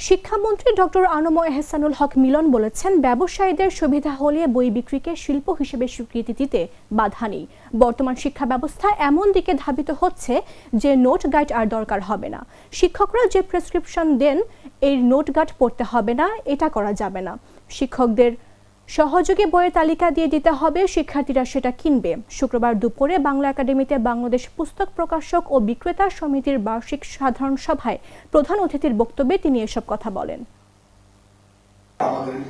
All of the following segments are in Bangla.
শিক্ষামন্ত্রী ডক্টর আনম এহসানুল হক মিলন বলেছেন, ব্যবসায়ীদের সুবিধা হলে বই বিক্রিকে শিল্প হিসেবে স্বীকৃতি দিতে বাধা নেই। বর্তমান শিক্ষা ব্যবস্থা এমন দিকে ধাবিত হচ্ছে যে নোট গাইড আর দরকার হবে না। শিক্ষকরা যে প্রেসক্রিপশন দেন এই নোট গাইড পড়তে হবে না, এটা করা যাবে না। শিক্ষকদের সহযোগী বইয়ের তালিকা দিয়ে দিতে হবে, শিক্ষার্থীরা সেটা কিনবে। শুক্রবার দুপুরে বাংলা একাডেমিতে বাংলাদেশ পুস্তক প্রকাশক ও বিক্রেতা সমিতির বার্ষিক সাধারণ সভায় প্রধান অতিথির বক্তব্যে তিনি এসব কথা বলেন।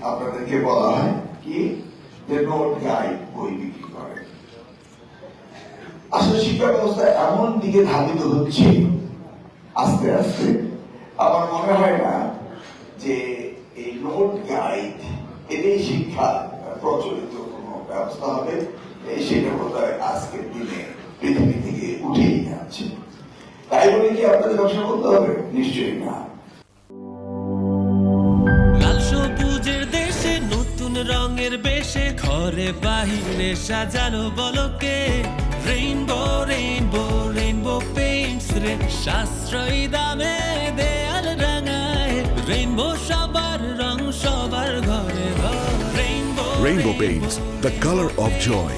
আপনাদেরকে বলা হয় কি যে নোট গাইড বই বিক্রি করে। আসলে শিক্ষা ব্যবস্থা এমন দিকে ধাবিত হচ্ছে আস্তে আস্তে, আমার মনে হয় না যে এই নোট গাইড এটাই শিক্ষা প্রচলিত কোন ব্যবস্থা হবে, সেটা বোধহয় আজকের দিনে পৃথিবী থেকে উঠেই যাচ্ছে। তাই বলে কি আপনাদের ব্যবসা করতে হবে? নিশ্চয়ই না। লাল সবুজের দেশে নতুন রঙের বেশে ঘরে বাহিরে সাজানো বলকে রেইনবো রেইনবো রেইনবো পেইন্টস রে সাশ্রয়ী দামে দেয়াল রাঙায় রেইনবো সবার রং সবার ঘরে ঘরে Rainbow Paints, the color of joy.